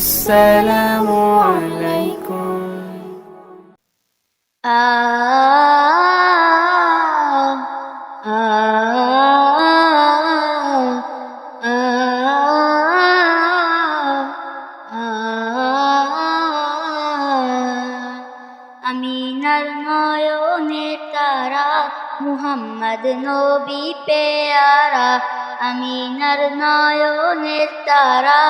আসসালামু আলাইকুম। আ আ আ আমিনার নয়নে তারা মুহাম্মদ নবী পেয়ারা, আমিনার নয়নের তারা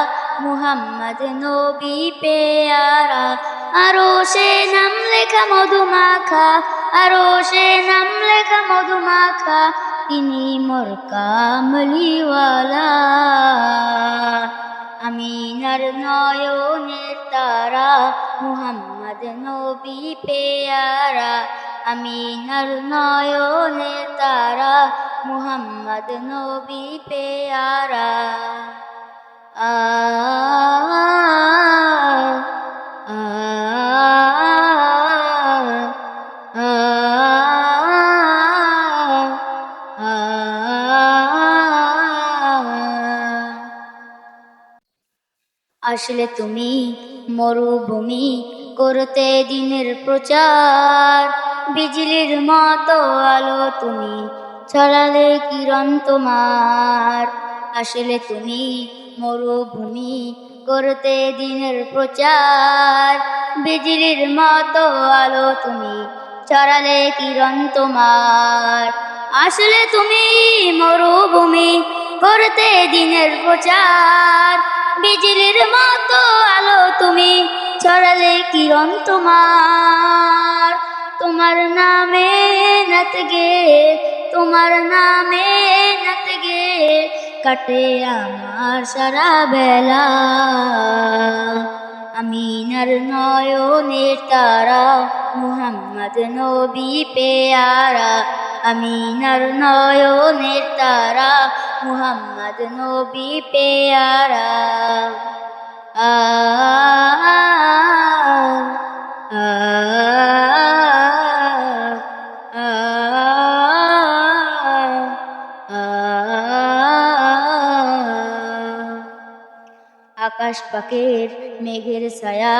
মুহাম্মদ নবী পেয়ারা। আরো সে নাম লেখা মধুমাখা, আরো সে নাম লেখা মধুমাখা, তিনি মোর কামলিওয়ালা। আমিনার নয়নের তারা মুহাম্মদ নবী পেয়ারা, আমিনার নয়নের তারা মুহাম্মদ নবী পেয়ারা। আ আ আসলে তুমি মরুভূমি করতে দিনের প্রচার, বিজলির মতো আলো তুমি ছড়ালে কিরণ তোমার। আসলে তুমি মরুভূমি করতে দিনের প্রচার, বিজলির মতো আলো তুমি ছড়ালে কিরণ তোমার। আসলে তুমি মরুভূমি করতে দিনের প্রচার, বিজলির মতো আলো তুমি ছড়ালে কিরণ তোমার। তোমার নামে নাত গে, তোমার নামে নাত গে কাটে আমার সারা বেলা। আমিনার নয়নের তারা মুহাম্মদ নবী পেয়ারা, আমিনার নয়নের তারা মুহাম্মদ নবী পেয়ারা। আ আ আকাশ পাকের মেঘের ছায়া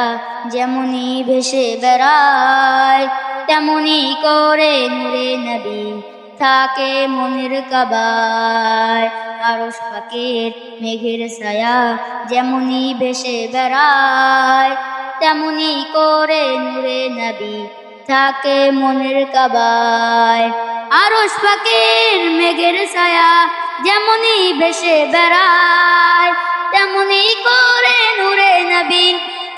যেমনি ভেসে বেড়ায়, তেমনি করে নূরে নবী থাকে মনের কাবায়। আরশ পাকের মেঘের ছায়া যেমনি ভেসে বেড়ায়, তেমনি করে নূরে নবী থাকে মনের কাবায়। আরশ পাকের মেঘের ছায়া যেমনি ভেসে বেড়ায়, তেমনি করে নূরে নবী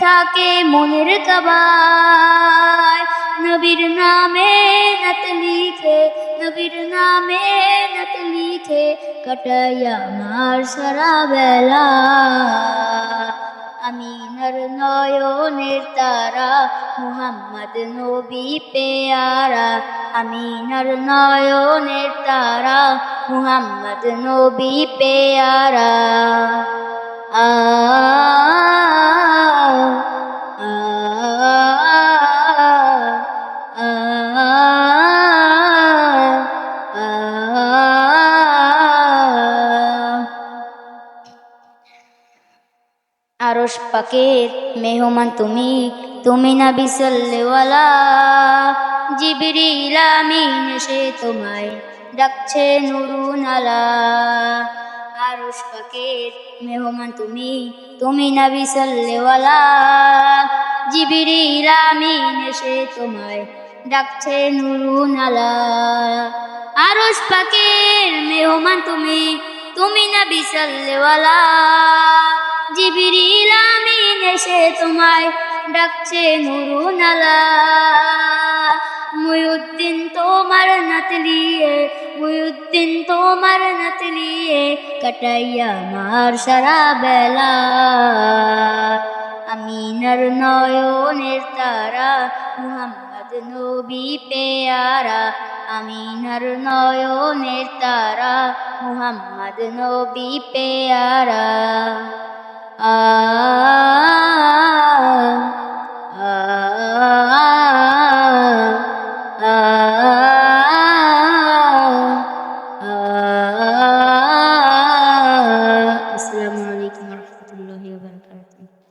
থাকে মনের কাবায়। নবীর নামে নাত লিখে, নবীর নামে নাত লিখে কাটাই আমার সারা বেলা। আমিনার নয়নের তারা মুহাম্মদ নবী পেয়ারা, আমিনার নয়নের তারা মুহাম্মদ নবী পেয়ারা। আ আরশ পাকের মেহমান তুমি, তুমি নবী সাল্লাল্লাহু আলাইহি। জিবরিল আমিন এসে তোমায় ডাকছে নুরুন আলা। আরশ পাকের মেহমান তুমি, তুমি নবী সাল্লাল্লাহু আলাইহি। জিবরিল আমিন এসে তোমায় ডাকছে নুরুন আলা। আরশ পাকের মেহমান তুমি, তুমি নবী সাল্লাল্লাহু আলাইহি। জিবরিল আমিন এসে তোমায় ডাকছে নুরুন আলা। মুহিউদ্দিন তোমার নাত লিয়ে, মুহিউদ্দিন তোমার নাত লিয়ে কাটাইয়া আমার সারা বেলা। আমিনার নয়নের তারা মুহাম্মদ নবী পেয়ারা, আমিনার নয়নের তারা মুহাম্মদ নবী পেয়ারা। আ আ আ আসসালামু আলাইকুম ওয়া রাহমাতুল্লাহি ওয়া বারাকাতুহু।